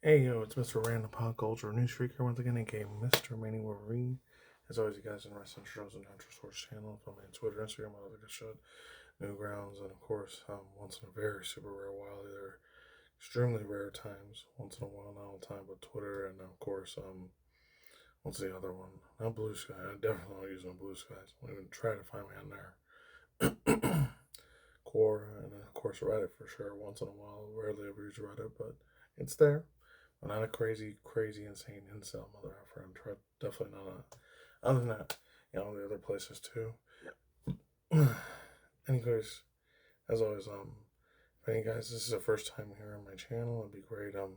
Hey yo, it's Mr. Random Pop Culture News Freak here once again, aka Mr. Manny Wolverine. As always, you guys in wrestling shows and Natural Source channel, follow me on Twitter, Instagram, all that good shit, Newgrounds, and of course, once in a very super rare while, either extremely rare times, once in a while, not all the time, but Twitter, and of course, what's the other one? Not Blue Sky. I definitely don't use no Blue Skies. Don't even try to find me on there. Core, and of course Reddit for sure. Once in a while, rarely ever use Reddit, but it's there. I'm not a crazy, insane incel mother effer. I'm definitely not a. Other than that, the other places too. Anyways, as always, if any guys, this is the first time here on my channel, it'd be great. If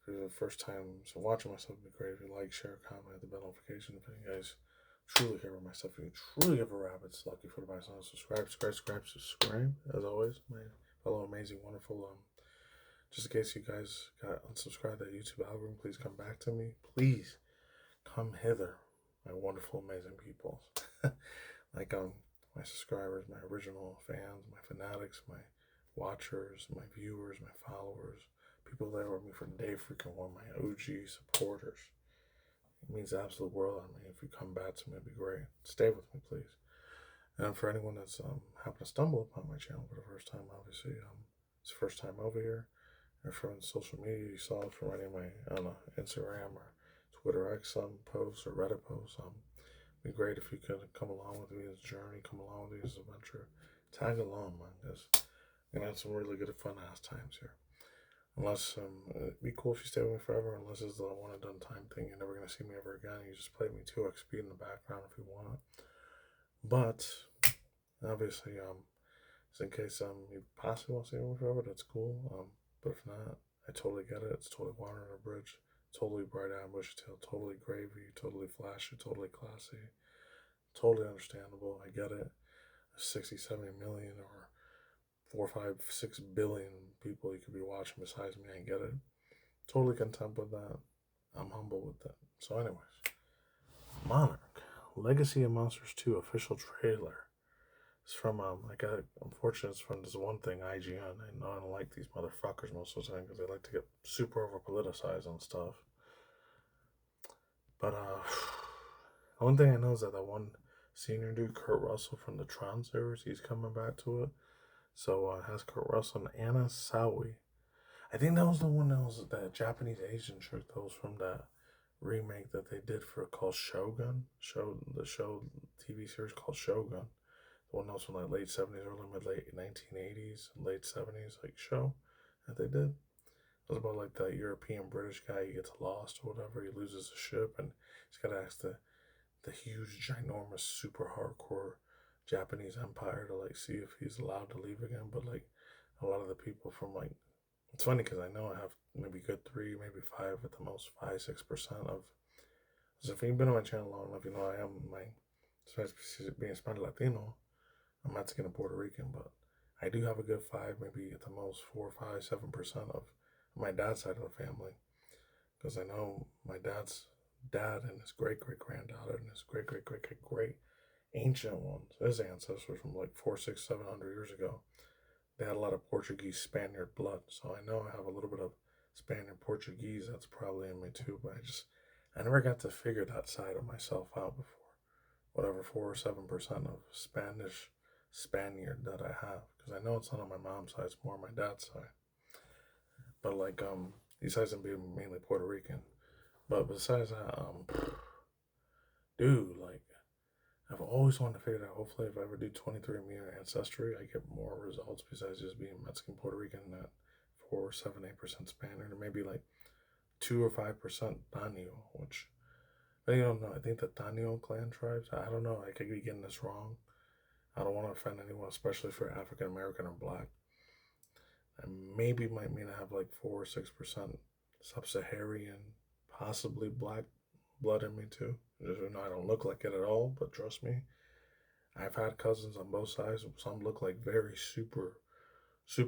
it's the first time so watching myself, it'd be great if you like, share, comment, hit the bell notification. If any guys truly care about my stuff, if you truly give a rabbit's lucky for the buy, subscribe. As always, my fellow amazing, wonderful just in case you guys got unsubscribed that YouTube algorithm, please come back to me. Please come hither, my wonderful, amazing people. like my subscribers, my original fans, my fanatics, my watchers, my viewers, my followers, people that were with me from day freaking one, my OG supporters. It means the absolute world on me. If you come back to me, it'd be great. Stay with me, please. And for anyone that's happened to stumble upon my channel for the first time, obviously, it's the first time over here. Or from social media, you saw it from any of my, I don't know, Instagram or Twitter X posts or Reddit posts. It'd be great if you could come along with me this journey, come along with me this adventure. Tag along, man, because we're gonna have some really good fun ass times here. Unless it'd be cool if you stay with me forever. Unless it's the one and done time thing, you're never gonna see me ever again. You just play me 2x speed in the background if you want. But obviously, just in case you possibly want to stay with me forever, that's cool. But if not, I totally get it. It's totally water under a bridge. Totally bright eyed, bushy tail, totally gravy, totally flashy, totally classy. Totally understandable. I get it. 60, 70 million or 4, 5, 6 billion people you could be watching besides me. I get it. Totally content with that. I'm humble with that. So, anyways, Monarch Legacy of Monsters 2 official trailer. It's from unfortunately it's from this one thing, IGN. I know I don't like these motherfuckers most of the time because they like to get super over politicized on stuff. But one thing I know is that one senior dude, Kurt Russell from the Tron series, he's coming back to it. So it has Kurt Russell and Anna Sawai. I think that was the one that was that Japanese Asian chick that was from that remake that they did for called Shogun. The show TV series called Shogun. The one that was from like late 70s, early late 1980s, late 70s like show that they did. It was about like that European British guy. He gets lost or whatever. He loses a ship and he's got to ask the huge, ginormous, super hardcore Japanese empire to like see if he's allowed to leave again. But like a lot of the people from like, it's funny because I know I have maybe good 3, maybe 5 at the most, 5-6% of. So if you've been on my channel long enough, you know I am being Spanish Latino. I'm Mexican and Puerto Rican, but I do have a good 5, maybe at the most 4, 5, 7% of my dad's side of the family, because I know my dad's dad and his great granddaughter and his great ancient ones, his ancestors from like 4, 6, 700 years ago. They had a lot of Portuguese Spaniard blood, so I know I have a little bit of Spaniard Portuguese that's probably in me too. But I never got to figure that side of myself out before. Whatever 4 or 7% of Spaniard that I have, because I know it's not on my mom's side, it's more on my dad's side. But like these sides are being mainly Puerto Rican. But besides that, dude, like I've always wanted to figure out. Hopefully, if I ever do 23andMe or Ancestry, I get more results besides just being Mexican, Puerto Rican, and that 4, 7, 8% Spaniard, or maybe like 2 or 5% Taino, which I don't know. I think the Taino clan tribes. I don't know. I could be getting this wrong. I don't want to offend anyone, especially for African American or Black. I maybe might mean I have like 4 or 6% sub-Saharan, possibly Black blood in me too. You know, I don't look like it at all, but trust me, I've had cousins on both sides. Some look like very super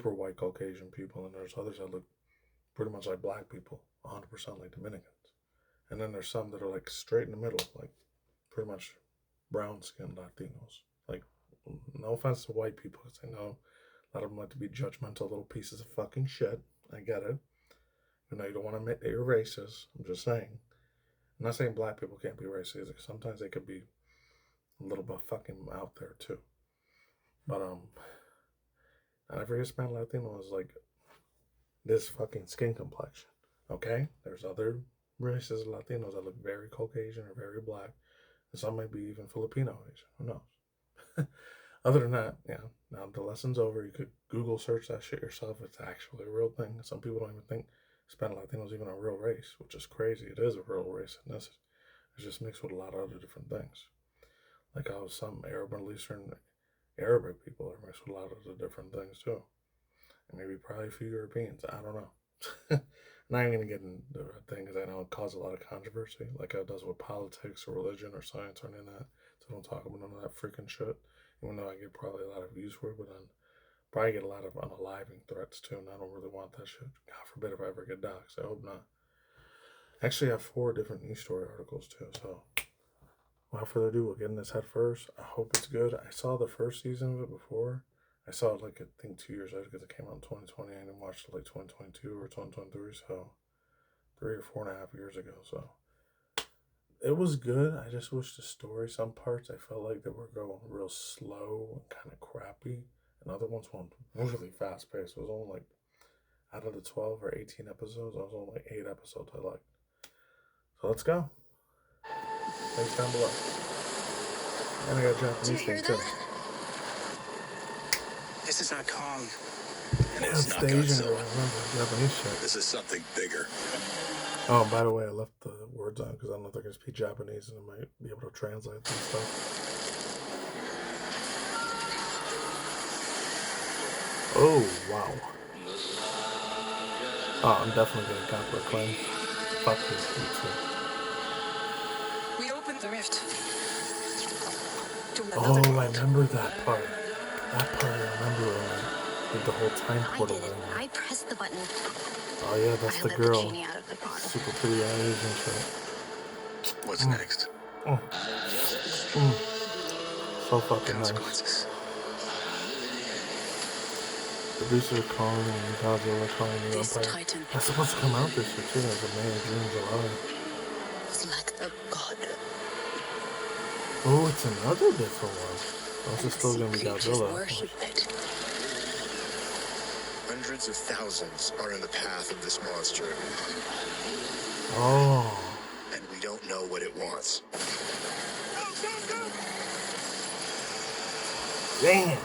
white Caucasian people, and there's others that look pretty much like Black people, 100% like Dominicans. And then there's some that are like straight in the middle, like pretty much brown skinned Latinos. Like, no offense to white people, because I know a lot of them like to be judgmental little pieces of fucking shit. I get it. You know, you don't want to admit that you're racist. I'm just saying. I'm not saying black people can't be racist. Sometimes they could be a little bit fucking out there too. But not every Hispanic Latino is like this fucking skin complexion. Okay? There's other races of Latinos that look very Caucasian or very black. And some might be even Filipino Asian. Who knows? Other than that, yeah. Now the lesson's over. You could Google search that shit yourself. It's actually a real thing. Some people don't even think Hispanic Latino is even a real race, which is crazy. It is a real race, and this is just mixed with a lot of other different things. Like how some Arab and Middle Eastern Arabic people are mixed with a lot of the different things too. And maybe probably a few Europeans. I don't know. Not even gonna get into the thing because I know it causes a lot of controversy, like it does with politics or religion or science or any of that. So don't talk about none of that freaking shit. Even though I get probably a lot of views for it, but then probably get a lot of unaliving threats too, and I don't really want that shit. God forbid if I ever get doxxed. I hope not. Actually, I have 4 different news story articles too. So without further ado, we'll get in this head first. I hope it's good. I saw the first season of it before. I saw it like I think 2 years later because it came out in 2020. I didn't watch it like 2022 or 2023, so 3 or 4.5 years ago. So it was good. I just wish the story, some parts I felt like they were going real slow and kind of crappy, and other ones went really fast paced. It was only like out of the 12 or 18 episodes, I was only like 8 episodes I liked. So let's go. Links down below. And I got a Japanese thing too. This is not Kong. And it's the Asian girl. Remember, Japanese shit. This is something bigger. Oh, by the way, I left the words on because I don't know if they're going to speak Japanese and I might be able to translate some stuff. Oh, wow. Oh, I'm definitely going to copyright claim. Fuck this YouTube. We opened the rift. Oh, I remember that part. That part I remember when I did the whole time portal thing. I pressed the button. Oh yeah, that's the girl. Super pretty Asian shit. What's next? So fucking nice. Producer calling and Godzilla calling the Empire. That's supposed to come out this year too, as a May, June, July. It's like a god. Oh, it's another different one. This is still gonna be Godzilla. Hundreds of thousands are in the path of this monster. Oh. And we don't know what it wants. Damn.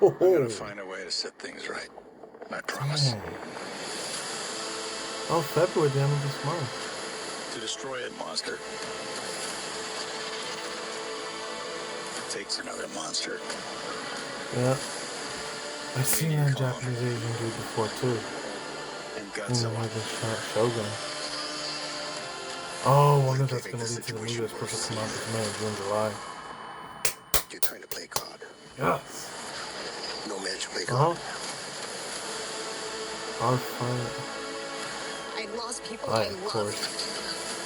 I'm gonna find a way to set things right. I promise. Damn. Oh, February, the end of this month. To destroy a monster, it takes another monster. Yeah. I've seen that Japanese Asian dude before too. And godzilla. Like a Shogun. Oh, I wonder if that's gonna lead to the movie that's supposed to come out this May, June, July. You're trying to play God. Yes. No man should play God. Our fun. I lost people I, I of love. course.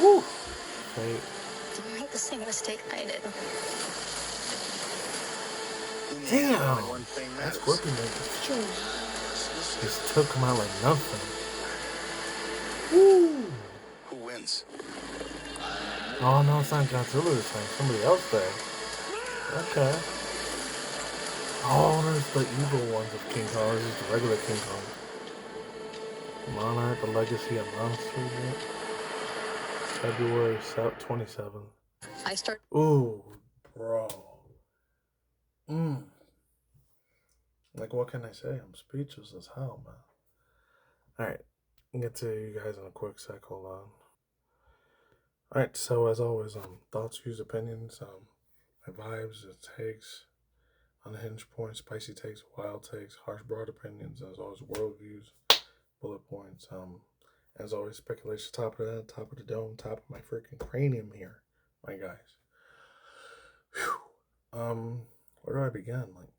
Woo! Fate. Don't make the same mistake I did. Damn! That's working like a just took him out like nothing. Woo! Who wins? Oh no, it's not Godzilla this time. Somebody else there. Okay. Oh, there's the evil ones of King Kong. This is the regular King Kong. Monarch, the Legacy of Monsters. February 27th. I start. Ooh, bro. Like, what can I say? I'm speechless as hell, man. Alright, I'll get to you guys in a quick sec. Hold on. Alright, so as always, thoughts, views, opinions, my vibes, takes, unhinged points, spicy takes, wild takes, harsh, broad opinions, as always, world views, bullet points, as always, speculation, top of that, top of the dome, top of my freaking cranium here, my guys. Whew. Where do I begin? Like,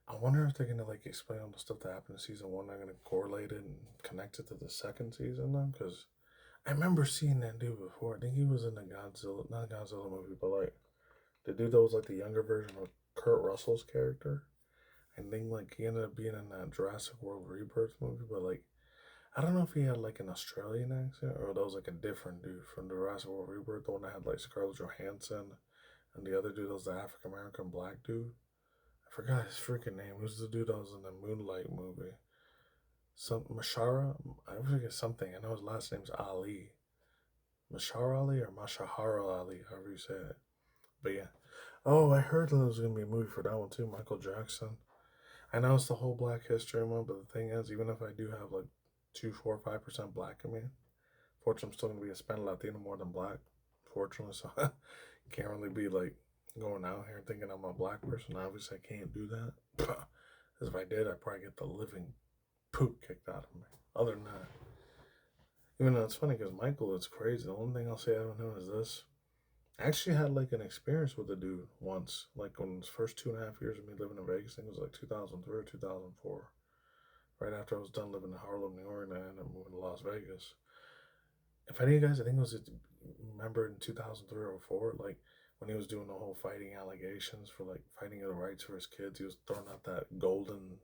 I wonder if they're gonna like explain all the stuff that happened in season 1. They're gonna correlate it and connect it to the second season then, because I remember seeing that dude before. I think he was in the Godzilla, not Godzilla movie, but like the dude that was like the younger version of Kurt Russell's character. I think like he ended up being in that Jurassic World Rebirth movie, but like I don't know if he had like an Australian accent or that was like a different dude from the Jurassic World Rebirth, the one that had like Scarlett Johansson, and the other dude that was the African American black dude. I forgot his freaking name. It was the dude that was in the Moonlight movie. Some Mashara, I forget something. I know his last name's Ali. Mashar Ali or Mashahara Ali, however you say it. But yeah. Oh, I heard there was gonna be a movie for that one too. Michael Jackson. I know it's the whole Black History Month, but the thing is, even if I do have like 2, 4, 5% black in me, fortunately, I'm still gonna be a Hispanic Latino more than black. Fortunately, so can't really be like going out here thinking I'm a black person. Obviously, I can't do that. Because if I did, I'd probably get the living poop kicked out of me. Other than that, even though it's funny because Michael, it's crazy. The only thing I'll say I don't know is this. I actually had like an experience with a dude once, like on his first 2.5 years of me living in Vegas. I think it was like 2003 or 2004. Right after I was done living in Harlem, New York, and I ended up moving to Las Vegas. If any of you guys, I think it was, remember in 2003 or 4, like when he was doing the whole fighting allegations for like fighting the rights for his kids, he was throwing out that golden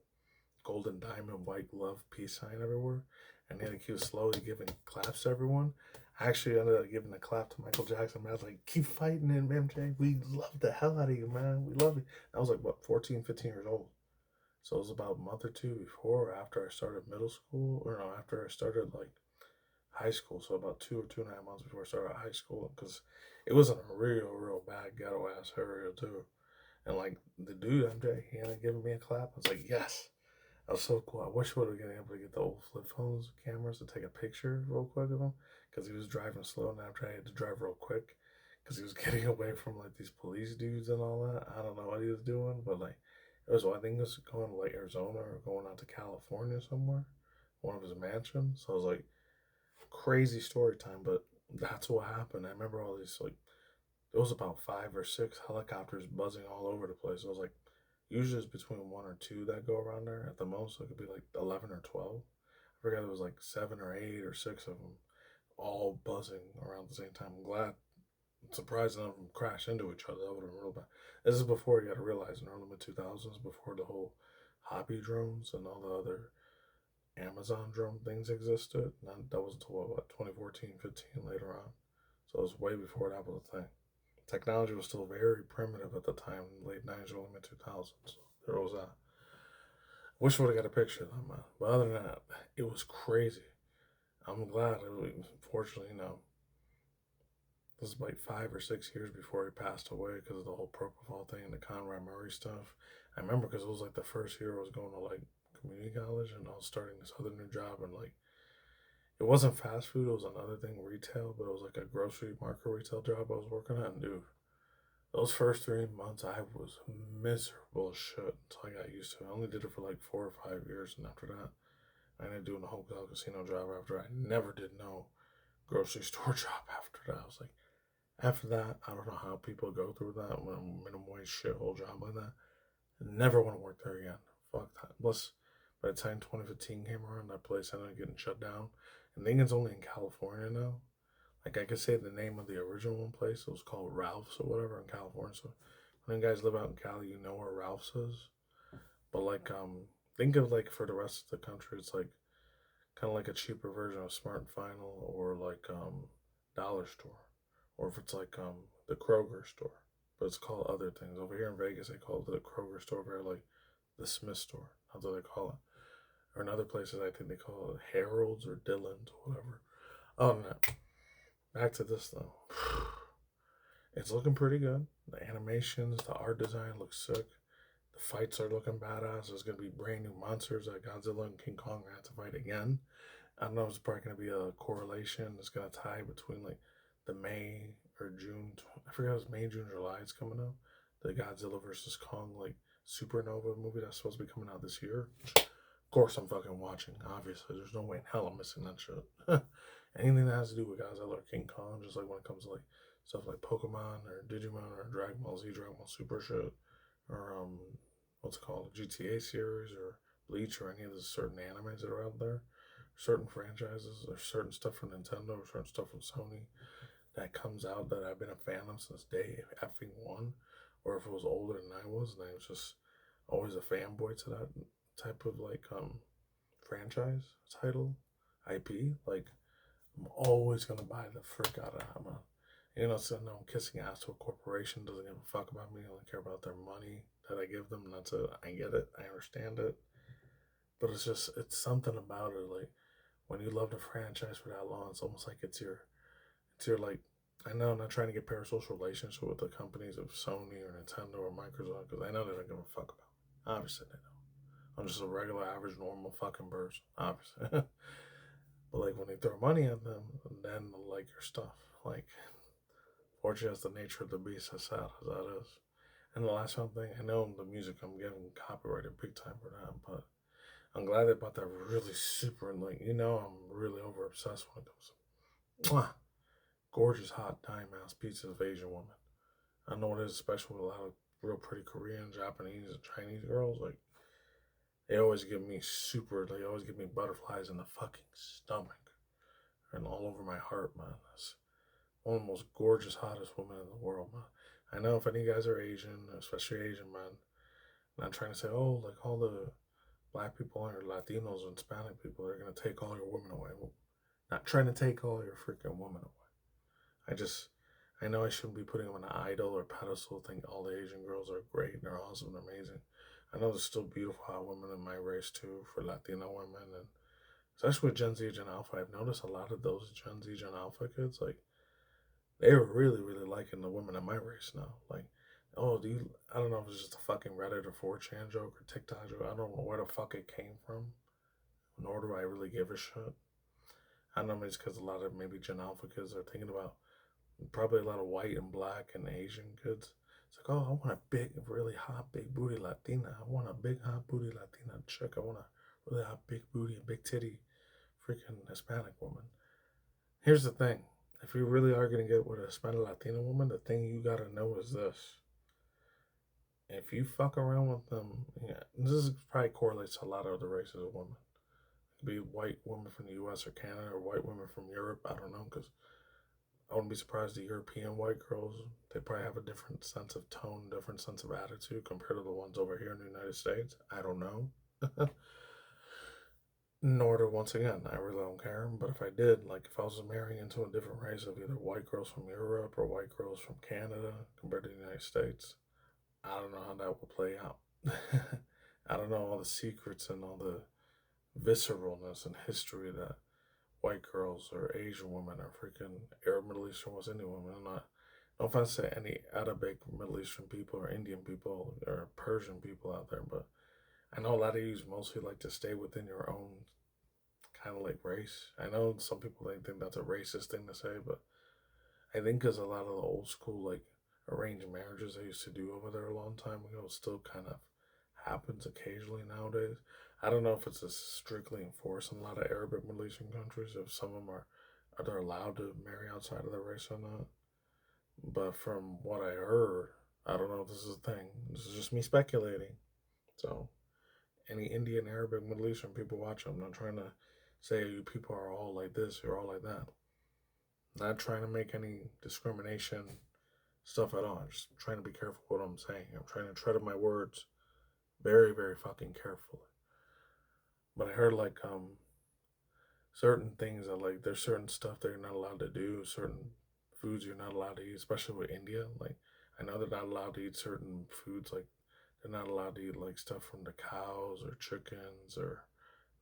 diamond white glove peace sign everywhere, and then he was slowly giving claps to everyone. I actually ended up giving a clap to Michael Jackson. Man, I was like, keep fighting it, MJ. We love the hell out of you, man. We love you. I was like, what, 14, 15 years old. So it was about a month or two before or after I started middle school, or no, after I started like high school. So about 2 or 2.5 months before I started high school, because it was in a real bad ghetto ass area too. And like the dude MJ, he ended up giving me a clap. I was like, yes. That was so cool. I wish we would have been able to get the old flip phones cameras to take a picture real quick of him, because he was driving slow, and after I had to drive real quick because he was getting away from like these police dudes and all that. I don't know what he was doing, but like it was, I think it was going to like Arizona or going out to California somewhere, one of his mansions. So I was like, crazy story time, but that's what happened. I remember all these like there was about 5 or 6 helicopters buzzing all over the place. It was like usually it's between 1 or 2 that go around there at the most. So it could be like 11 or 12. I forgot it was like 7 or 8 or 6 of them, all buzzing around the same time. I'm glad, surprised none of them crashed into each other. That would have been real bad. This is before you got to realize in early mid 2000s, before the whole hobby drones and all the other Amazon drone things existed. And that was until what 2014, 15 later on. So it was way before that was a thing. Technology was still very primitive at the time, late 90s, early mid 2000s. So there was that. Wish I would have got a picture of that, man. But other than that, it was crazy. I'm glad. Fortunately, this is like 5 or 6 years before he passed away because of the whole propofol thing and the Conrad Murray stuff. I remember because it was like the first year I was going to like community college and I was starting this other new job, and like it wasn't fast food, it was another thing, retail, but it was like a grocery market retail job I was working at. And dude, those first 3 months, I was miserable as shit until I got used to it. I only did it for like 4 or 5 years, and after that, I ended up doing a hotel casino job after. I never did no grocery store job after that. I was like, after that, I don't know how people go through that when a minimum wage shithole job like that. I never want to work there again. Fuck that. Plus, by the time 2015 came around, that place ended up getting shut down. And I think it's only in California now. Like I could say the name of the original one place. It was called Ralph's or whatever in California. So when you guys live out in Cali, you know where Ralph's is. But like think of like for the rest of the country, it's like kind of like a cheaper version of Smart and Final or like Dollar Store, or if it's like the Kroger store. But it's called other things over here in Vegas. They call it the Kroger store, very like the Smith store. That's what they call it. Or in other places, I think they call it Harold's or Dillon's or whatever. Oh no. Back to this though. It's looking pretty good. The animations, the art design looks sick. The fights are looking badass. There's gonna be brand new monsters like Godzilla and King Kong have to fight again. I don't know if it's probably gonna be a correlation. It's gonna tie between like the May or June. I forgot it was May, June, July. It's coming out. The Godzilla versus Kong like supernova movie that's supposed to be coming out this year. Of course, I'm fucking watching. Obviously, there's no way in hell I'm missing that shit. Anything that has to do with Godzilla or King Kong, just like when it comes to like stuff like Pokemon or Digimon or Dragon Ball Z, Dragon Ball Super shit, or what's it called, GTA series or Bleach or any of the certain animes that are out there, certain franchises or certain stuff from Nintendo or certain stuff from Sony that comes out that I've been a fan of since day effing one, or if it was older than I was, and I was just always a fanboy to that type of like franchise title. IP, like I'm always gonna buy the frick out of Hama. You know, so no, I'm kissing ass to a corporation, doesn't give a fuck about me, only care about their money that I give them. And that's it. I get it, I understand it. But it's just, it's something about it. Like, when you love the franchise for that long, it's almost like it's your like, I know I'm not trying to get parasocial relationship with the companies of Sony or Nintendo or Microsoft because I know they don't give a fuck about me. Obviously they don't. I'm just a regular, average, normal fucking person, obviously. But like when they throw money at them, then they'll like your stuff. Like, fortunately, that's the nature of the beast. As sad as that is. And the last one thing, I know the music I'm getting copyrighted big time for that, but I'm glad they bought that really super, like, you know, I'm really over obsessed when it comes to mwah, gorgeous, hot, dime ass pieces of Asian women. I know it is, especially with a lot of real pretty Korean, Japanese, and Chinese girls. Like, they always give me they always give me butterflies in the fucking stomach and all over my heart, man. That's one of the most gorgeous, hottest women in the world, man. I know if any guys are Asian, especially Asian men, not trying to say, oh, like all the black people or Latinos and Hispanic people are gonna take all your women away. Well, not trying to take all your freaking women away. I just, I know I shouldn't be putting them on an idol or pedestal, think all the Asian girls are great and they're awesome and amazing. I know there's still beautiful hot women in my race too, for Latino women, and especially with Gen Z, Gen Alpha. I've noticed a lot of those Gen Z, Gen Alpha kids, like, they're really, really liking the women in my race now. Like, oh, do you, I don't know if it's just a fucking Reddit or 4chan joke or TikTok joke. I don't know where the fuck it came from, nor do I really give a shit. I don't know, maybe it's because a lot of maybe Gen Alpha kids are thinking about probably a lot of white and black and Asian kids. It's like, oh, I want a big, really hot, big booty Latina. I want a big, hot booty Latina chick. I want a really hot, big booty, big titty, freaking Hispanic woman. Here's the thing: if you really are gonna get with a Hispanic Latina woman, the thing you gotta know is this: if you fuck around with them, yeah, this probably correlates to a lot of other races of women. It could be white women from the U.S. or Canada, or white women from Europe. I don't know, because I wouldn't be surprised the European white girls, they probably have a different sense of tone, different sense of attitude compared to the ones over here in the United States. I don't know. Nor do, once again, I really don't care. But if I did, like if I was marrying into a different race of either white girls from Europe or white girls from Canada compared to the United States, I don't know how that will play out. I don't know all the secrets and all the visceralness and history that white girls or Asian women or freaking Arab Middle Eastern was any woman. I'm not, no offense to any Arabic Middle Eastern people or Indian people or Persian people out there, but I know a lot of you mostly like to stay within your own kind of like race. I know some people think that's a racist thing to say, but I think because a lot of the old school like arranged marriages they used to do over there a long time ago still kind of happens occasionally nowadays. I don't know if it's strictly enforced in a lot of Arabic Middle Eastern countries. If some of them are they allowed to marry outside of their race or not? But from what I heard, I don't know if this is a thing. This is just me speculating. So any Indian, Arabic, Middle Eastern people watching, I'm not trying to say you people are all like this, you're all like that. Not trying to make any discrimination stuff at all. I'm just trying to be careful what I'm saying. I'm trying to tread my words very, very fucking carefully. But I heard like certain things that like there's certain stuff that you're not allowed to do, certain foods you're not allowed to eat, especially with India. Like I know they're not allowed to eat certain foods, like they're not allowed to eat like stuff from the cows or chickens or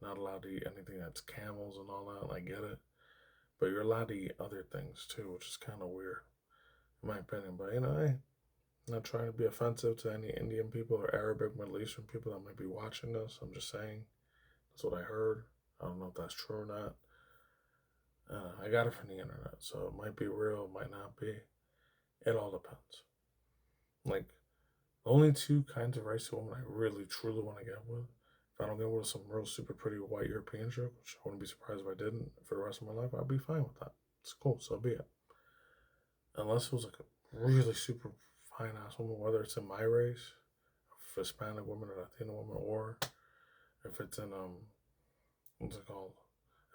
not allowed to eat anything that's camels and all that. I get it. But you're allowed to eat other things too, which is kind of weird, in my opinion. But you know, hey, I'm not trying to be offensive to any Indian people or Arabic, Middle Eastern people that might be watching this. I'm just saying that's what I heard. I don't know if that's true or not. I got it from the internet, so it might be real, it might not be. It all depends. Like, the only two kinds of race women I really truly want to get with, if I don't get with some real super pretty white European chick, which I wouldn't be surprised if I didn't for the rest of my life, I'd be fine with that. It's cool, so be it. Unless it was like a really super fine ass woman, whether it's in my race, Hispanic woman or Latino woman, or if it's in what's it called?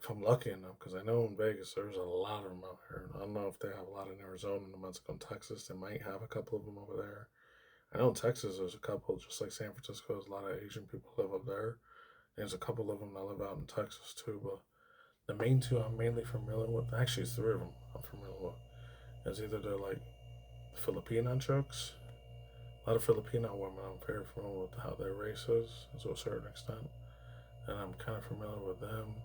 If I'm lucky enough, because I know in Vegas there's a lot of them out here. I don't know if they have a lot in Arizona, New Mexico, and Texas. They might have a couple of them over there. I know in Texas there's a couple, just like San Francisco. There's a lot of Asian people live up there. There's a couple of them that live out in Texas too. But The main two I'm mainly familiar with, actually, it's three of them I'm familiar with. Is either the like Filipino chicks, a lot of Filipino women. I'm very familiar with how their race is to a certain extent, and I'm kind of familiar with them,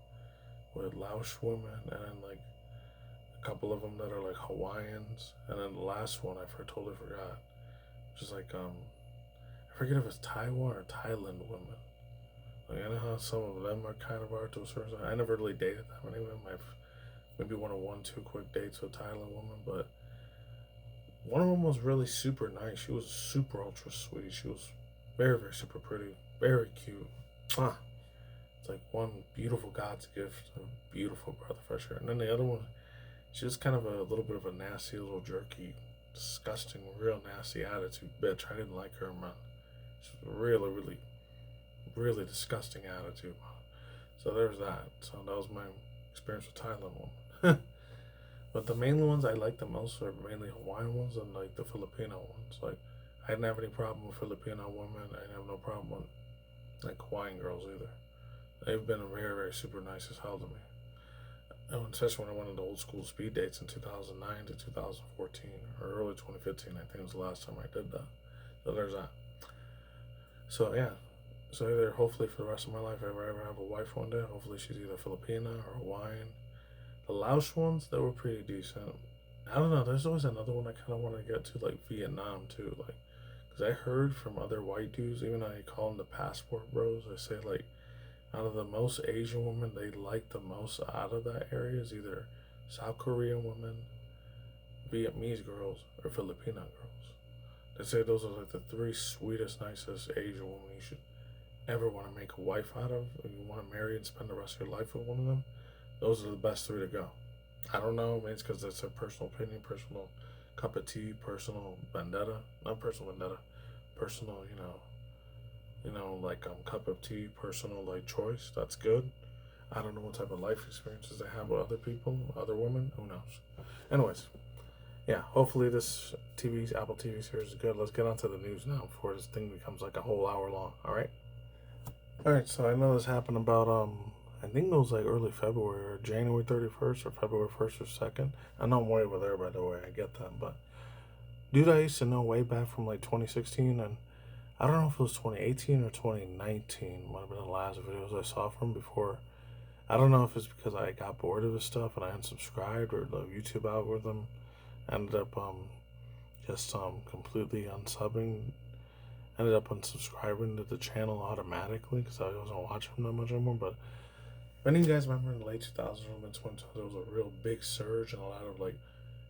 with Laos women, and then like a couple of them that are like Hawaiians, and then the last one totally forgot, which is like I forget if it's Taiwan or Thailand women. Like I know how some of them are kind of are to a certain extent. I never really dated that many of them. I've maybe one, two quick dates with Thailand women, but one of them was really super nice. She was super ultra sweet. She was very, very super pretty, very cute. Ah, it's like one beautiful God's gift, a beautiful breath of fresh air. And then the other one, she was kind of a little bit of a nasty, little jerky, disgusting, real nasty attitude bitch. I didn't like her, man. She was really, really, really disgusting attitude. So there's that. So that was my experience with Thailand woman. But the main ones I like the most are mainly Hawaiian ones and like the Filipino ones. Like I didn't have any problem with Filipino women. I didn't have no problem with like Hawaiian girls either. They've been very, very super nice as hell to me. And especially when I went into old school speed dates in 2009 to 2014 or early 2015, I think was the last time I did that. So there's that. So yeah, so either hopefully for the rest of my life, if I ever have a wife one day, hopefully she's either Filipina or Hawaiian. The Laos ones, they were pretty decent. I don't know. There's always another one I kind of want to get to, like Vietnam too, like because I heard from other white dudes, even though I call them the passport bros, I say like out of the most Asian women they like the most out of that area is either South Korean women, Vietnamese girls, or Filipino girls. They say those are like the three sweetest, nicest Asian women you should ever want to make a wife out of, and you want to marry and spend the rest of your life with one of them. Those are the best three to go. I don't know. Maybe it's because that's a personal opinion, personal cup of tea, personal vendetta. Not personal vendetta. Personal, like cup of tea, personal like choice. That's good. I don't know what type of life experiences they have with other people, other women. Who knows? Anyways, yeah. Hopefully this Apple TV series is good. Let's get on to the news now before this thing becomes like a whole hour long. All right. All right. So I know this happened about I think it was like early February or January 31st or February 1st or 2nd. I know I'm way over there, by the way. I get that. But dude, I used to know way back from like 2016, and I don't know if it was 2018 or 2019. Might have been the last videos I saw from before. I don't know if it's because I got bored of his stuff and I unsubscribed or the YouTube algorithm ended up just completely unsubbing. Ended up unsubscribing to the channel automatically because I wasn't watching him that much anymore. But many of you guys remember in the late 2000s, early 2010s, there was a real big surge in a lot of like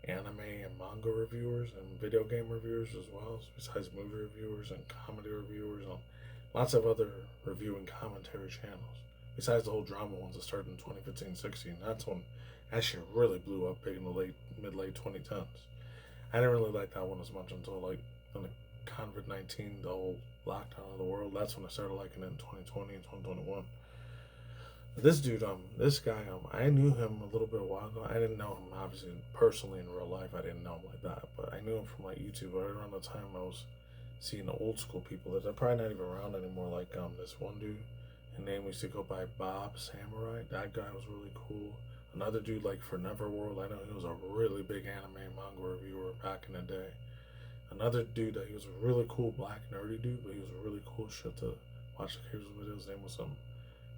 anime and manga reviewers and video game reviewers as well, besides movie reviewers and comedy reviewers and lots of other review and commentary channels. Besides the whole drama ones that started in 2015-16, that's when that shit really blew up big in the mid-late 2010s. I didn't really like that one as much until like when the COVID-19, the whole lockdown of the world. That's when I started liking it in 2020 and 2021. This dude, this guy, I knew him a little bit a while ago. I didn't know him obviously personally in real life. I didn't know him like that, but I knew him from like YouTube. Right around the time I was seeing the old school people that are probably not even around anymore. Like this one dude, his name used to go by Bob Samurai. That guy was really cool. Another dude like for Neverworld, I know he was a really big anime and manga reviewer back in the day. Another dude that he was a really cool black nerdy dude, but he was a really cool shit to watch the cables with. His name was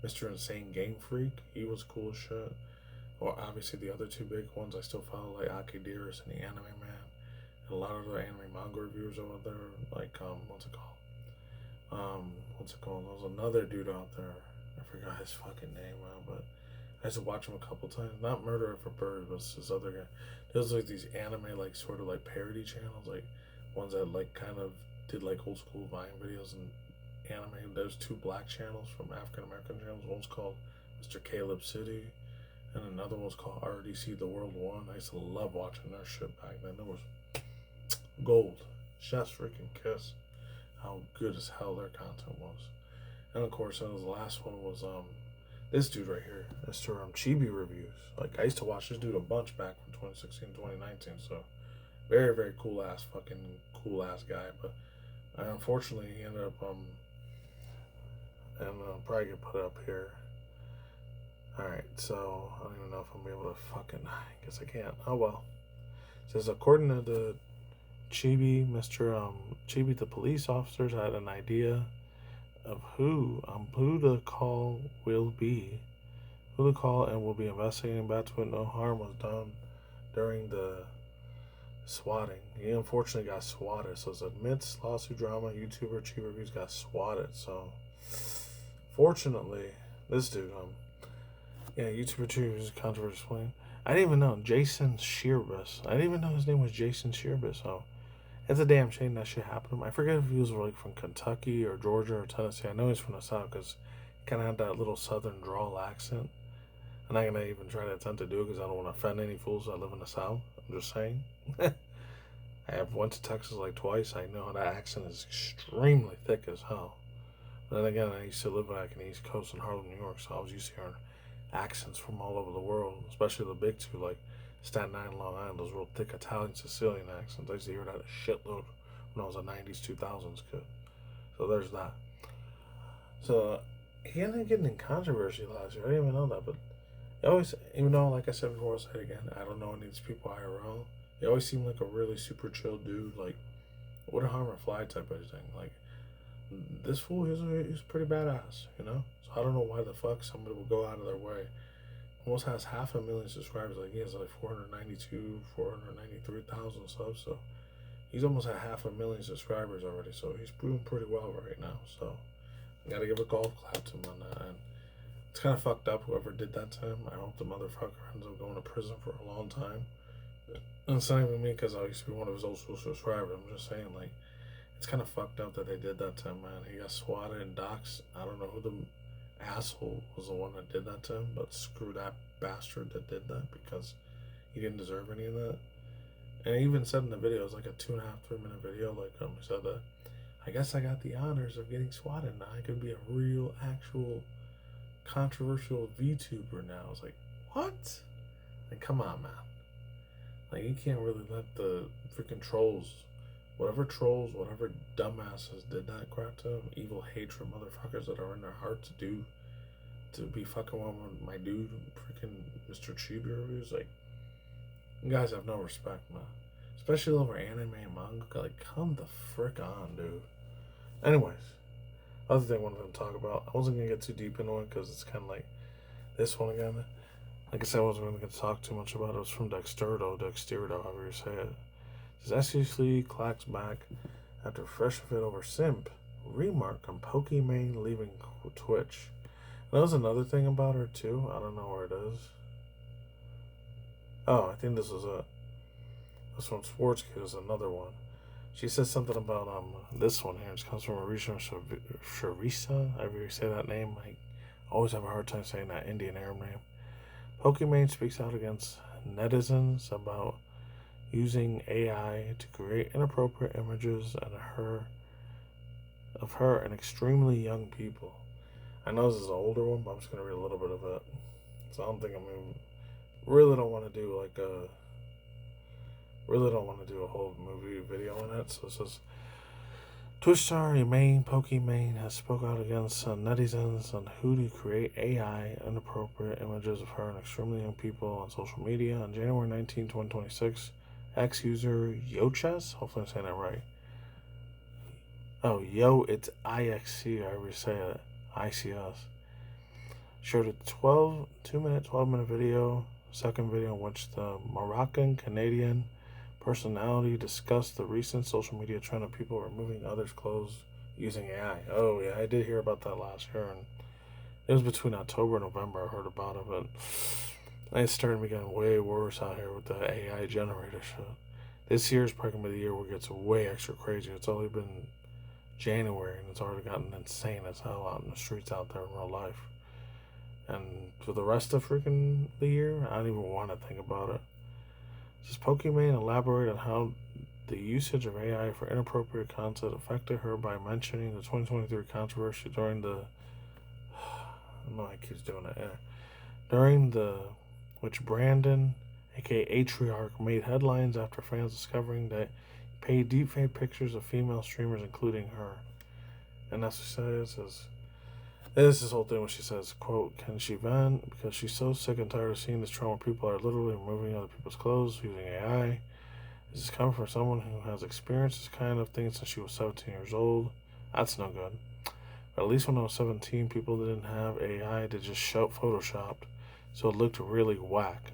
Mr. Insane Game Freak. He was cool as shit. Or obviously the other two big ones I still follow, like Akidiris and the Anime Man. And a lot of the anime manga reviewers over there, like what's it called? What's it called? There was another dude out there. I forgot his fucking name now, but I used to watch him a couple times. Not Murder of a Bird, but this other guy. There's like these anime like sort of like parody channels, like ones that like kind of did like old school Vine videos and anime. There's two black channels from African American channels. One's called Mr. Caleb City, and another one's called RDC The World One. I used to love watching their shit back then. It was gold. Chef's freaking kiss. How good as hell their content was. And of course, the last one was this dude right here, Mr. Chibi Reviews. Like I used to watch this dude a bunch back from 2016, 2019. So very, very cool ass guy. But unfortunately, he ended up and I'll probably get put up here. Alright, so I don't even know if I'm able to fucking. I guess I can't. Oh well. It says according to the Mr. Chibi, the police officers had an idea of who the call will be. Who the call and will be investigating Batwood. No harm was done during the swatting. He unfortunately got swatted. So it's amidst lawsuit drama, YouTuber Chibi Reviews got swatted. So fortunately, this dude, yeah, YouTuber Chibi Reviews controversy explained. I didn't even know Jason Shearbus. I didn't even know his name was Jason Shearbus. So it's a damn shame that shit happened to him. I forget if he was like from Kentucky or Georgia or Tennessee. I know he's from the South because he kind of had that little Southern drawl accent. I'm not gonna even try to attempt to do it because I don't want to offend any fools that live in the South. I'm just saying. I have went to Texas like twice. I know that accent is extremely thick as hell. But then again, I used to live back in the East Coast in Harlem, New York, so I was used to hearing accents from all over the world, especially the big two like Staten Island, Long Island, those real thick Italian Sicilian accents. I used to hear that a shitload when I was a 90s, 2000s kid. So there's that. So he ended up getting in controversy last year. I didn't even know that, but he always, even though, like I said before, I'll say it again, I don't know any of these people IRL. He always seemed like a really super chill dude, like, wouldn't harm a fly type of thing. Like, this fool, he's pretty badass, you know? So I don't know why the fuck somebody would go out of their way. Almost has 500,000 subscribers. Like, he has like 493,000 subs. So he's almost at 500,000 subscribers already. So he's doing pretty well right now. So I gotta give a golf clap to him on that. And it's kind of fucked up, whoever did that to him. I hope the motherfucker ends up going to prison for a long time. And it's not even me because I used to be one of his old school subscribers. I'm just saying, like, it's kind of fucked up that they did that to him, man. He got swatted and doxxed. I don't know who the asshole was the one that did that to him, but screw that bastard that did that because he didn't deserve any of that. And he even said in the video, it was like a 2.5, 3 minute video, like, he said that, I guess I got the honors of getting swatted. Now I could be a real, actual, controversial VTuber now. I was like, what? Like, come on, man. Like, you can't really let the freaking trolls, whatever dumbasses did that crap to him, evil hatred motherfuckers that are in their heart to be fucking with my dude, freaking Mr. Chibi Reviews. Like, you guys have no respect, man. Especially over anime and manga. Like, come the frick on, dude. Anyways, other thing I wanted to talk about, I wasn't going to get too deep into it because it's kind of like this one again. Like I said, I wasn't really going to talk too much about it. It was from Dexterdo, however you say it. It says SUC clacks back after fresh fit over simp remark on Pokimane leaving Twitch. And that was another thing about her too. I don't know where it is. Oh, I think this is it. This one, Sports Kid, is another one. She says something about this one here. It comes from Arisha Sharisa. However you say that name, I always have a hard time saying that Indian Arab name. Pokimane speaks out against netizens about using AI to create inappropriate images of her and extremely young people. I know this is an older one, but I'm just gonna read a little bit of it. So I don't think really don't want to do a whole movie video on it. So it says Twitch star Pokimane has spoke out against netizens on who to create AI inappropriate images of her and extremely young people on social media. On January 19, 2026, X user Yochess, hopefully I'm saying that right. Oh, it's IXC, however you say it, ICS. Showed a 12-minute video, second video in which the Moroccan Canadian personality discussed the recent social media trend of people removing others' clothes using AI. Oh yeah, I did hear about that last year, and it was between October and November I heard about it, but it's starting to get way worse out here with the AI generator shit. This year is probably going to be the year where it gets way extra crazy. It's only been January, and it's already gotten insane as hell out in the streets out there in real life. And for the rest of freaking the year, I don't even want to think about it. Does Pokimane elaborate on how the usage of AI for inappropriate content affected her by mentioning the 2023 controversy during the... I know I keep doing it. Yeah. Which Brandon, aka Atriarch, made headlines after fans discovering that he paid deepfake pictures of female streamers, including her. And that's what it says. This is whole thing when she says, quote, can she vent? Because she's so sick and tired of seeing this trauma. People are literally removing other people's clothes using AI. This is coming from someone who has experienced this kind of thing since she was 17 years old. That's no good. But at least when I was 17, people didn't have AI to just show photoshopped, so it looked really whack.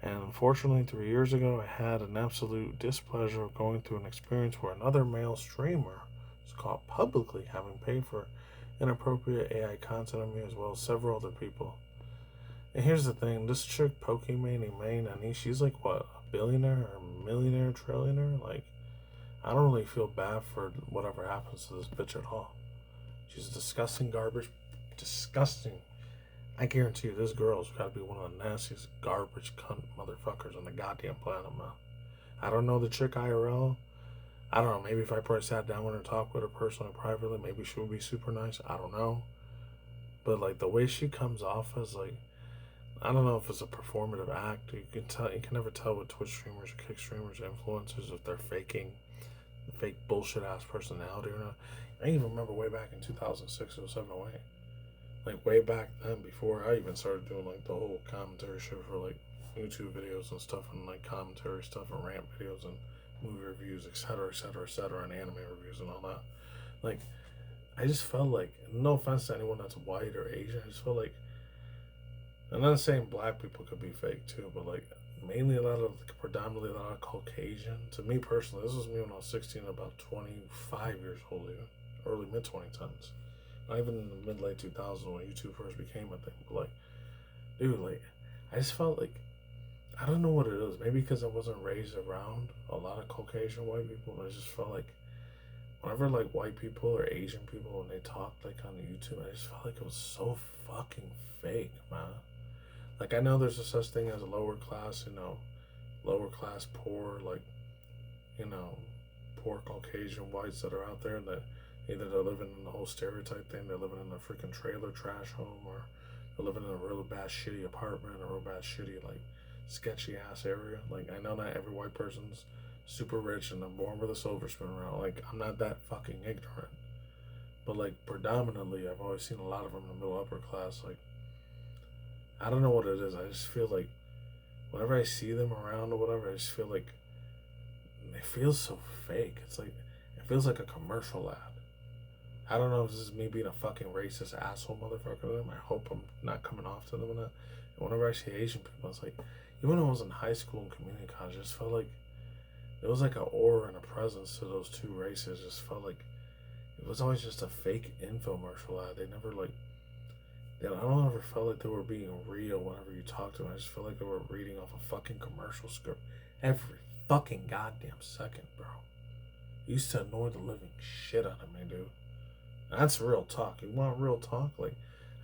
And unfortunately, 3 years ago, I had an absolute displeasure of going through an experience where another male streamer was caught publicly having paid for inappropriate AI content of me as well as several other people. And here's the thing, this chick, Pokimane Main, she's like what, a billionaire or millionaire, trillionaire? Like, I don't really feel bad for whatever happens to this bitch at all. She's disgusting garbage. Disgusting. I guarantee you, this girl's got to be one of the nastiest garbage cunt motherfuckers on the goddamn planet, man. I don't know the chick IRL. I don't know. Maybe if I probably sat down with her and talked with her personally, privately, maybe she would be super nice. I don't know. But like the way she comes off as like, I don't know if it's a performative act. You can tell. You can never tell with Twitch streamers or kick streamers, or influencers, if they're faking fake bullshit ass personality or not. I even remember way back in 2006 or 7 or 8. Like way back then, before I even started doing like the whole commentary shit for like YouTube videos and stuff, and like commentary stuff and rant videos and movie reviews, etc., etc., etc., and anime reviews and all that. Like, I just felt like, no offense to anyone that's white or Asian, I just felt like, I'm not saying black people could be fake too, but like mainly predominantly a lot of Caucasian. To me personally, this was me when I was 16, about 25 years old, even early mid 2010s. Not even in the mid late 2000s when YouTube first became a thing. But like, dude, like, I just felt like, I don't know what it is. Maybe because I wasn't raised around a lot of Caucasian white people, but I just felt like whenever like white people or Asian people when they talked like on YouTube, I just felt like it was so fucking fake, man. Like I know there's a such thing as a lower class, lower class poor, like, you know, poor Caucasian whites that are out there that either they're living in the whole stereotype thing, they're living in a freaking trailer trash home, or they're living in a really bad shitty apartment, or a real bad shitty like sketchy ass area. Like I know not every white person's super rich and I'm born with a silver spoon around. Like I'm not that fucking ignorant. But like predominantly I've always seen a lot of them in the middle upper class. Like I don't know what it is. I just feel like whenever I see them around or whatever, I just feel like it feels so fake. It's like it feels like a commercial ad. I don't know if this is me being a fucking racist asshole motherfucker to them. I hope I'm not coming off to them in that. And whenever I see Asian people, it's like, even when I was in high school and community college, I just felt like there was like an aura and a presence to those two races. It just felt like it was always just a fake infomercial ad. They never like, I don't ever felt like they were being real whenever you talk to them. I just felt like they were reading off a fucking commercial script every fucking goddamn second, bro. It used to annoy the living shit out of me, dude. That's real talk. You want real talk? Like,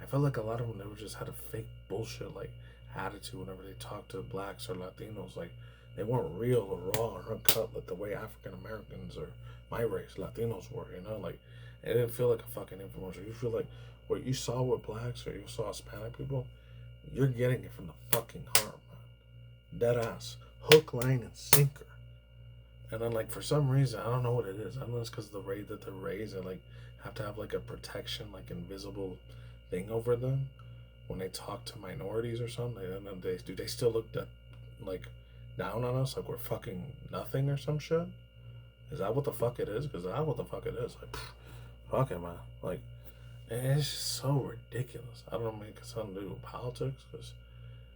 I felt like a lot of them never just had a fake bullshit like attitude whenever they talked to blacks or Latinos. Like, they weren't real or raw or uncut like the way African Americans or my race, Latinos were. Like it didn't feel like a fucking infomercial. You feel like what you saw with blacks or you saw Hispanic people, you're getting it from the fucking heart, man. Dead ass, hook, line, and sinker. And then, like, for some reason, I don't know what it is. I don't know it's because of the way that they're raised. They, like, have to have, like, a protection, like, invisible thing over them when they talk to minorities or something. And then they still look like, down on us, like we're fucking nothing or some shit? Is that what the fuck it is? Because that's what the fuck it is. Like, fuck it, man. Like, it's just so ridiculous. I don't know, maybe it's something to do with politics, because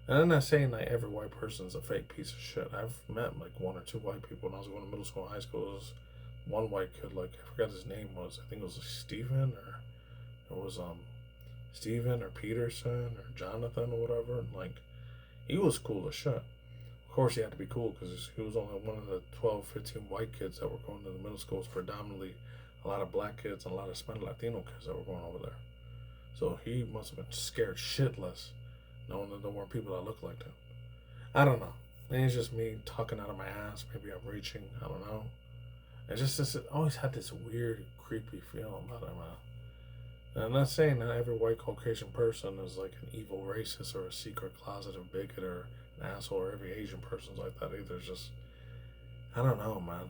and I'm not saying like every white person's a fake piece of shit. I've met like one or two white people when I was going to middle school and high school. There was one white kid, like I forgot his name was. I think it was like Steven or it was Steven or Peterson or Jonathan or whatever. And like he was cool as shit. Of course he had to be cool because he was only one of the 12, 15 white kids that were going to the middle schools, predominantly a lot of black kids and a lot of Hispanic Latino kids that were going over there. So he must have been scared shitless knowing that there weren't people that looked like him. I don't know. Maybe it's just me talking out of my ass. Maybe I'm reaching. I don't know. It always had this weird, creepy feeling about it, man. And I'm not saying that every white Caucasian person is like an evil racist or a secret closeted bigot or an asshole, or every Asian person's like that either. It's just, I don't know, man.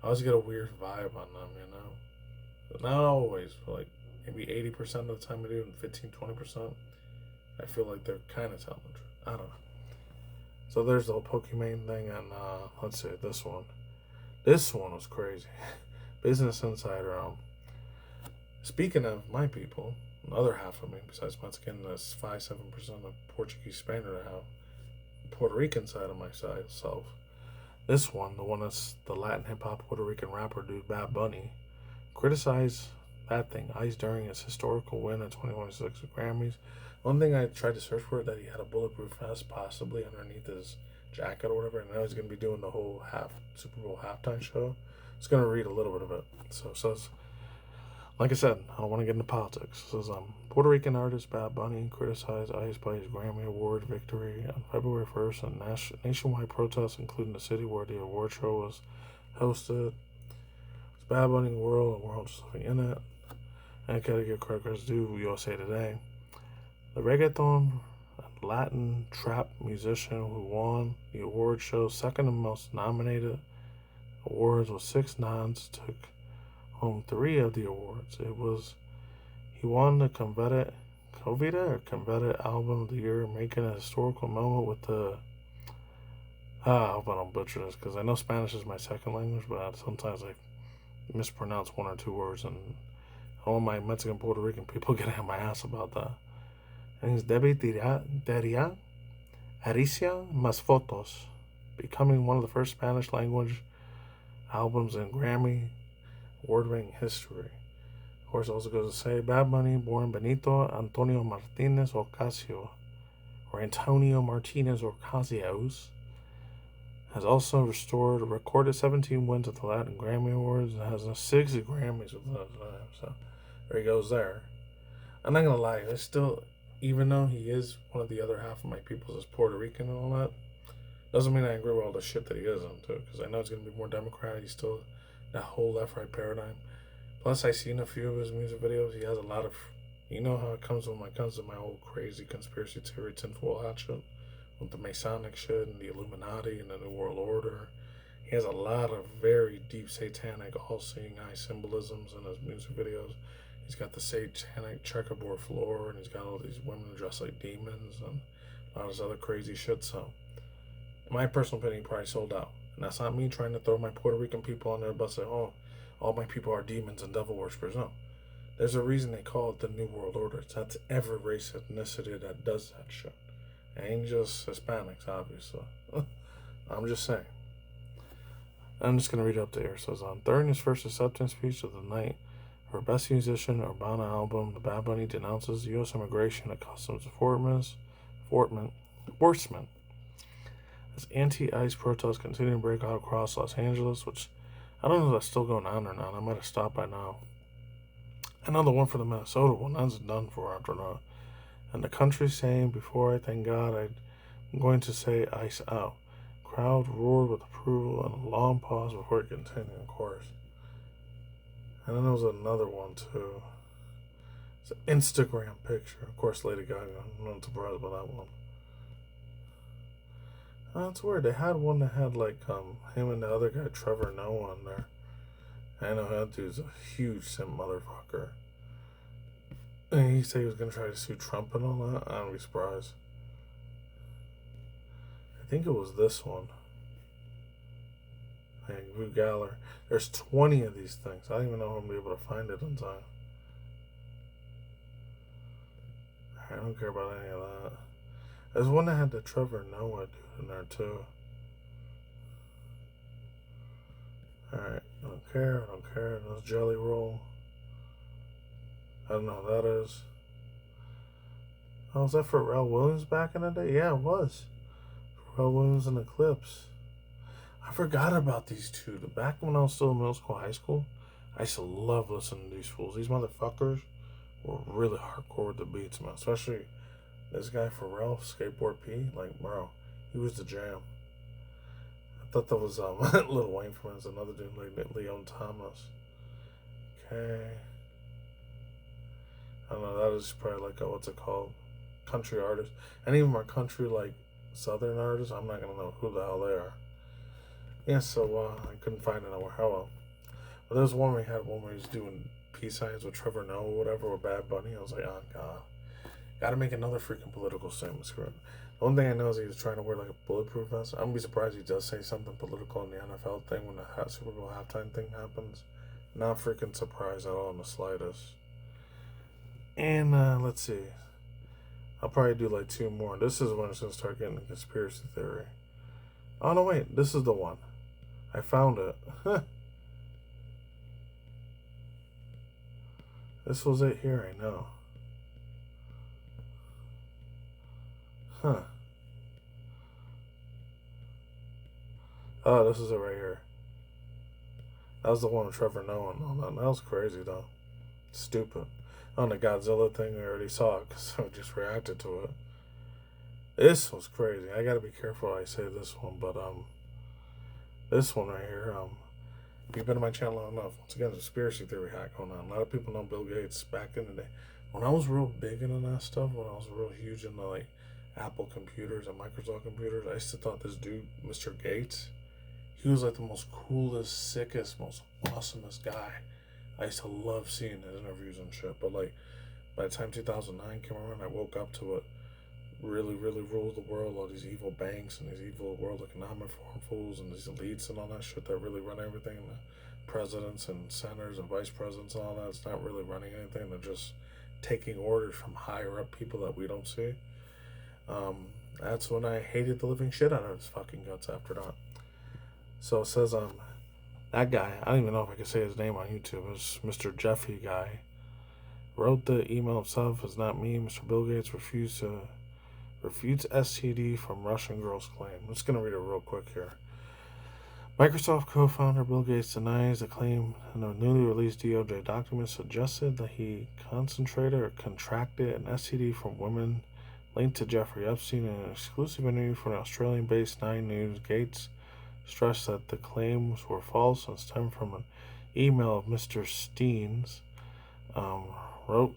I always get a weird vibe on them, Not always, but like maybe 80% of the time I do, and 15-20% I feel like they're kind of telling the truth. I don't know. So there's the whole Pokemon thing, and let's see, this one. This one was crazy. Business Insider. Speaking of my people, the other half of me, besides Mexican, that's 5-7% of Portuguese Spaniard I have. Puerto Rican side of myself. This one, the one that's the Latin hip hop Puerto Rican rapper dude, Bad Bunny, criticized that thing Ice during his historical win in 2026 Grammys. One thing I tried to search for, that he had a bulletproof vest possibly underneath his jacket or whatever, and now he's going to be doing the whole Super Bowl halftime show. I was going to read a little bit of it. So it says, like I said, I don't want to get into politics. It says, Puerto Rican artist Bad Bunny criticized ICE by his Grammy Award victory on February 1st and nationwide protests, including the city where the award show was hosted. It's Bad Bunny world, and we're all just living in it. And I gotta give credit due, USA Today. The reggaeton Latin trap musician who won the award show's second and most nominated awards with 6 nods took home 3 of the awards. He won the Convete album of the year, making a historical moment with the I hope I don't butcher this, because I know Spanish is my second language, but sometimes I mispronounce 1 or 2 words, and all my Mexican Puerto Rican people get on my ass about that. And it's Daría Aricia Más Fotos, becoming one of the first Spanish language albums in Grammy award-winning history. Of course, it also goes to say Bad Bunny, born Benito Antonio Martinez Ocasio, or Antonio Martinez Ocasios, has also recorded 17 wins at the Latin Grammy Awards and has 6 Grammys with those. So there he goes there. I'm not gonna lie, it's still, even though he is one of the other half of my people is Puerto Rican and all that, doesn't mean I agree with all the shit that he is into, because I know it's gonna be more Democratic. He's still that whole left-right paradigm. Plus, I've seen a few of his music videos. He has a lot of, you know how it comes to my whole crazy conspiracy theory tinfoil hat shit, with the Masonic shit and the Illuminati and the New World Order. He has a lot of very deep satanic, all-seeing eye symbolisms in his music videos. He's got the satanic checkerboard floor, and he's got all these women dressed like demons and a lot of this other crazy shit. So, in my personal opinion, he probably sold out. And that's not me trying to throw my Puerto Rican people on there, but say, oh, all my people are demons and devil worshippers. No. There's a reason they call it the New World Order. That's every race, ethnicity that does that shit. It ain't just Hispanics, obviously. I'm just saying. I'm just going to read up there. It says, during his first acceptance speech of the night for Best Musician Urbana album, the Bad Bunny denounces U.S. immigration and customs enforcement as anti-ICE protests continue to break out across Los Angeles, which I don't know if that's still going on or not. I might have stopped by now. I know the one for the Minnesota one, that's done for after now. And the country saying, before I thank God, I'm going to say ICE out. Crowd roared with approval and a long pause before it continued, of course. And then there was another one too. It's an Instagram picture. Of course, Lady Gaga. I'm not surprised about that one. That's weird. They had one that had like him and the other guy, Trevor Noah, on there. I know that dude's a huge simp motherfucker. And he said he was gonna try to sue Trump and all that. I don't be surprised. I think it was this one. Blue Galler. There's 20 of these things. I don't even know if I'm gonna be able to find it in time. I don't care about any of that. There's one that had the Trevor Noah dude in there too. Alright, I don't care. That's Jelly Roll. I don't know who that is. Oh, was that Pharrell Williams back in the day? Yeah, it was. Pharrell Williams and Eclipse. I forgot about these two. Back when I was still in middle school, high school, I used to love listening to these fools. These motherfuckers were really hardcore with the beats, man. Especially this guy, Pharrell, Skateboard P. Like, bro, he was the jam. I thought that was Lil Wayne from another dude, like Leon Thomas. Okay. I don't know, that is probably like a, what's it called? Country artist. And even my country, like, southern artists, I'm not going to know who the hell they are. Yeah, so I couldn't find it nowhere. Oh well. But there was one where he was doing peace signs with Trevor Noah or whatever, or Bad Bunny. I was like, oh god, gotta make another freaking political statement. Screw it. The only thing I know is he was trying to wear like a bulletproof vest. I'm gonna be surprised he does say something political in the NFL thing when the Super Bowl halftime thing happens. Not freaking surprised at all in the slightest. And let's see. I'll probably do like 2 more. This is when it's gonna start getting a conspiracy theory. Oh no, wait, this is the one. I found it. This was it here, I know. Huh. Oh, this is it right here. That was the one with Trevor Noah and all that. That was crazy, though. Stupid. On the Godzilla thing, I already saw it because I just reacted to it. This was crazy. I gotta be careful how I say this one, but, this one right here, if you've been to my channel long enough, once again, conspiracy theory hack going on. A lot of people know Bill Gates back in the day. When I was real big into that stuff, when I was real huge into, like, Apple computers and Microsoft computers, I used to thought this dude, Mr. Gates, he was like the most coolest, sickest, most awesomest guy. I used to love seeing his interviews and shit. But like by the time 2009 came around, I woke up to it. Really, really ruled the world. All these evil banks and these evil World Economic Forum fools and these elites and all that shit that really run everything. And the presidents and senators and vice presidents and all that. It's not really running anything. They're just taking orders from higher up people that we don't see. That's when I hated the living shit out of his fucking guts after that. So it says, that guy, I don't even know if I can say his name on YouTube, it's Mr. Jeffy guy, wrote the email himself. It's not me. Mr. Bill Gates refutes STD from Russian girl's claim. I'm just going to read it real quick here. Microsoft co-founder Bill Gates denies the claim in a newly released DOJ document suggested that he concentrated or contracted an STD from women linked to Jeffrey Epstein in an exclusive interview for an Australian-based 9 News. Gates stressed that the claims were false and stemmed from an email of Mr. Steens wrote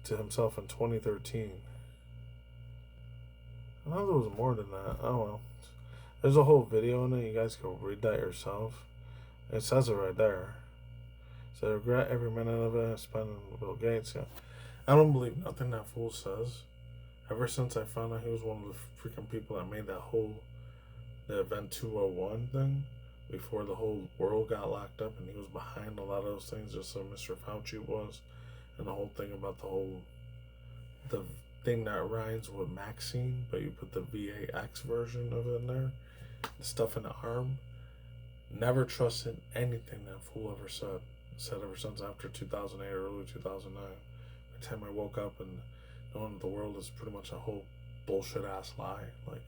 to himself in 2013. I thought there was more than that. Oh well. There's a whole video in it. You guys can read that yourself. It says it right there. So I regret every minute of it spent with Bill Gates. Yeah. I don't believe nothing that fool says. Ever since I found out he was one of the freaking people that made the Event 201 thing, before the whole world got locked up, and he was behind a lot of those things, just so Mr. Fauci was, and the whole thing about the thing that rhymes with Maxine, but you put the VAX version of it in there, the stuff in the arm. Never trusted anything that fool ever said ever since after 2008 or early 2009. Every time I woke up and knowing that the world is pretty much a whole bullshit ass lie. Like,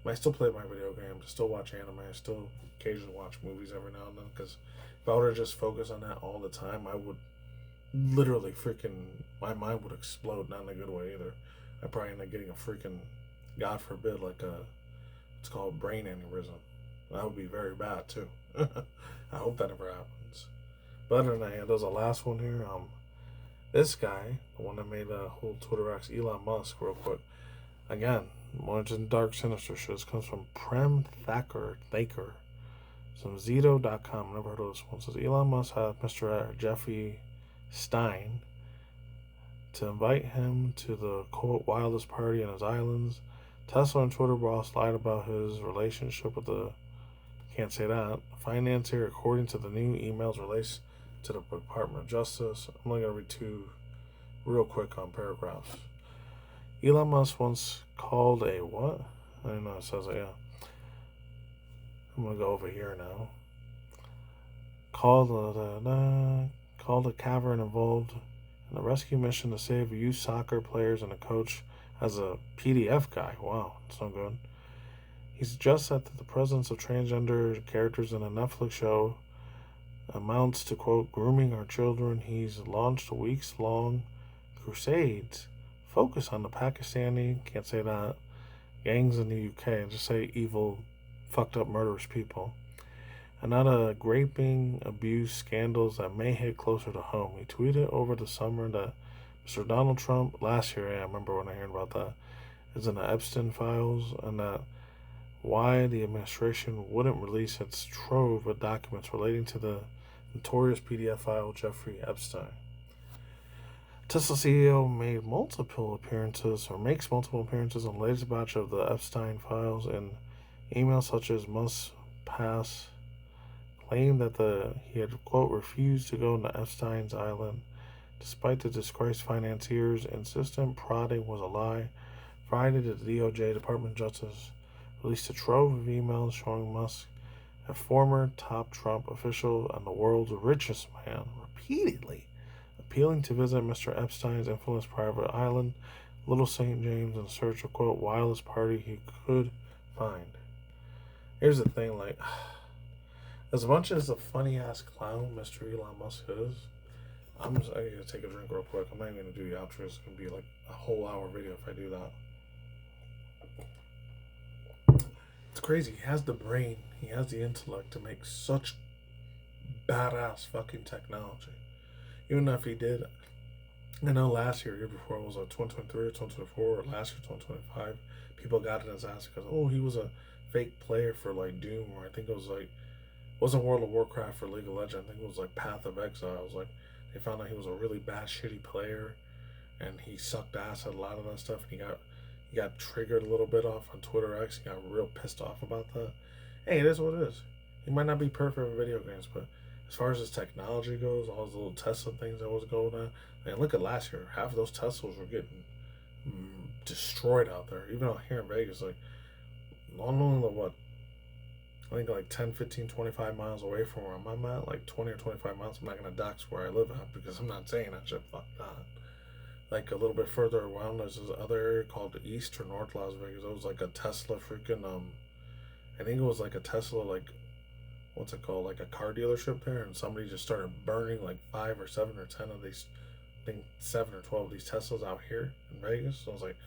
I still play my video games, I still watch anime, I still occasionally watch movies every now and then, because if I were to just focus on that all the time, I would literally my mind would explode, not in a good way either. I'd probably end up getting a freaking, God forbid, like it's called brain aneurysm. That would be very bad too. I hope that never happens. But other than that, there's a last one here. This guy, the one that made a whole Twitter X, Elon Musk, real quick. Again, more just dark, sinister shit. This comes from Prem Thacker. Some Zito.com. Never heard of this one. It says Elon Musk had Mr. Jeffrey Stein to invite him to the quote wildest party in his islands. Tesla and Twitter boss lied about his relationship with the financier, according to the new emails released to the Department of Justice. I'm only going to read 2 real quick on paragraphs. Elon Musk once called a what? I don't know, it says it, yeah. I'm going to go over here now. Called a cavern involved in a rescue mission to save youth soccer players and a coach as a PDF guy. Wow, that's no good. He suggests that the presence of transgender characters in a Netflix show amounts to, quote, grooming our children. He's launched weeks-long crusades focus on the Pakistani, can't say that, gangs in the UK, and just say evil, fucked up, murderous people. And not a raping, abuse scandals that may hit closer to home. He tweeted over the summer that Mr. Donald Trump, last year, I remember when I heard about that, is in the Epstein files, and that why the administration wouldn't release its trove of documents relating to the notorious pedophile Jeffrey Epstein. Tesla CEO makes multiple appearances on the latest batch of the Epstein files, and emails such as must pass claimed that he had, quote, refused to go to Epstein's island despite the disgraced financier's insistent prodding was a lie. Friday, the DOJ, Department of Justice, released a trove of emails showing Musk, a former top Trump official and the world's richest man, repeatedly appealing to visit Mr. Epstein's infamous private island, Little St. James, in search of, quote, wildest party he could find. Here's the thing, like, as much as a funny ass clown Mr. Elon Musk is, I gotta take a drink real quick. I'm not even gonna do the outro. It's gonna be like a whole hour video if I do that. It's crazy. He has the brain, he has the intellect to make such badass fucking technology. Even if he did, I know last year before, it was like 2023 or 2024, or last year 2025, people got in his ass because, oh, he was a fake player for like Doom, or I think it was like, it wasn't World of Warcraft or League of Legends, I think it was like Path of Exile. It was like, they found out he was a really bad, shitty player, and he sucked ass at a lot of that stuff, and he got triggered a little bit off on Twitter X. He got real pissed off about that. Hey, it is what it is. He might not be perfect with video games, but as far as his technology goes, all those little Tesla things that was going on, man, look at last year. Half of those Teslas were getting destroyed out there. Even out here in Vegas, like, only what, I think like 10, 15, 25 miles away from where I'm at, like 20 or 25 miles. I'm not going to dox where I live at because I'm not saying that shit. Fuck that. Like a little bit further around, there's this other area called East or North Las Vegas. It was like a Tesla freaking, I think it was like a Tesla, like, what's it called, like a car dealership there, and somebody just started burning like 5 or 7 or 10 of these, I think 7 or 12 of these Teslas out here in Vegas. So I was like,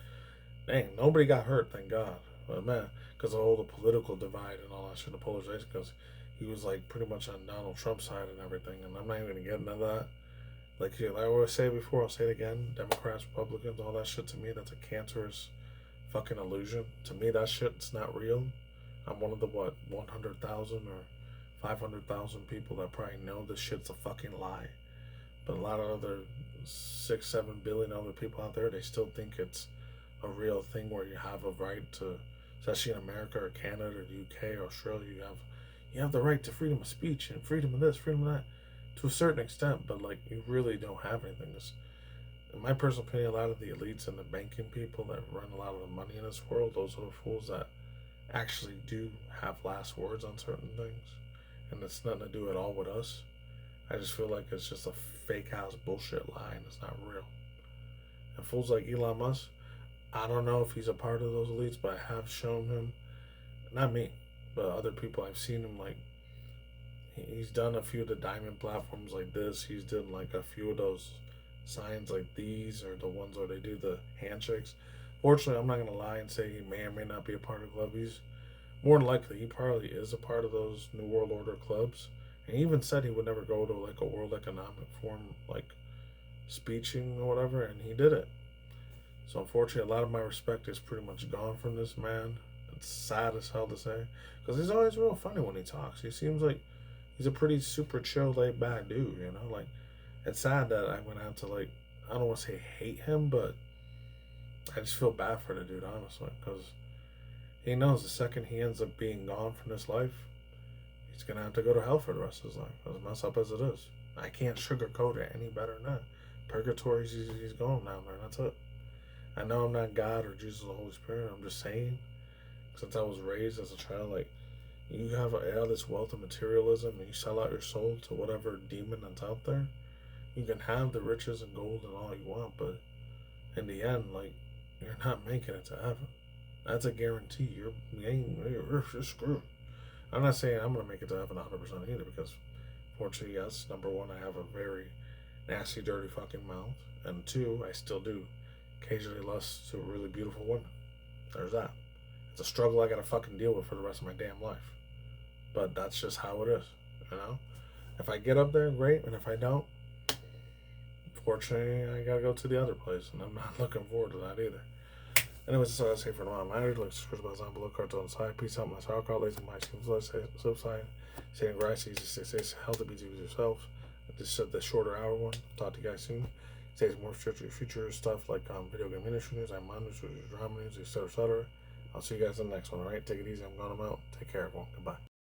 dang, nobody got hurt, thank God. But man, because of all the political divide and all that shit, the polarization, because he was like pretty much on Donald Trump's side and everything, and I'm not even gonna get into that. Like I always say before, I'll say it again, Democrats, Republicans, all that shit, to me, that's a cancerous fucking illusion. To me, that shit's not real. I'm one of the, what, 100,000 or 500,000 people that probably know this shit's a fucking lie. But a lot of other 6, 7 billion other people out there, they still think it's a real thing where you have a right to, especially in America or Canada or the UK or Australia, you have the right to freedom of speech and freedom of this, freedom of that, to a certain extent, but like you really don't have anything. In my personal opinion, a lot of the elites and the banking people that run a lot of the money in this world, those are the fools that actually do have last words on certain things, and it's nothing to do at all with us. I just feel like it's just a fake ass bullshit lie and it's not real. And fools like Elon Musk, I don't know if he's a part of those elites, but I have shown him, not me, but other people, I've seen him, like, he's done a few of the diamond platforms like this. He's done like a few of those signs like these, or the ones where they do the handshakes. Fortunately, I'm not going to lie and say he may or may not be a part of club. He's more than likely, he probably is a part of those New World Order clubs. And he even said he would never go to like a World Economic Forum, like speeching or whatever, and he did it. So unfortunately, a lot of my respect is pretty much gone from this man. It's sad as hell to say, because he's always real funny when he talks. He seems like he's a pretty super chill, laid back dude, you know? Like, it's sad that I'm going to have to, like, I don't want to say hate him, but I just feel bad for the dude, honestly, because he knows the second he ends up being gone from this life, he's going to have to go to hell for the rest of his life, as messed up as it is. I can't sugarcoat it any better than that. Purgatory, he's going down there, that's it. I know I'm not God or Jesus or the Holy Spirit. I'm just saying, since I was raised as a child, like, you have all this wealth of materialism and you sell out your soul to whatever demon that's out there, you can have the riches and gold and all you want, but in the end, like, you're not making it to heaven. That's a guarantee. You're screwed. I'm not saying I'm going to make it to heaven 100% either, because fortunately, yes, number one, I have a very nasty, dirty fucking mouth, and two, I still do occasionally lust to really beautiful women. There's that. It's a struggle I gotta fucking deal with for the rest of my damn life. But that's just how it is, you know? If I get up there, great, and if I don't, fortunately, I gotta go to the other place, and I'm not looking forward to that either. Anyways, that's all I gotta say for now. Matters. Like, subscribe to the below, cards on the side. Peace out, my alcohol, lazy, my flip side. Staying grassy, just stay healthy, be with yourself. Just said the shorter hour one. Talk to you guys soon. Stay more future stuff like video game industry news, I'm news, drama news, etc. I'll see you guys in the next one, alright? Take it easy. I'm going, I'm out. Take care, everyone. Goodbye.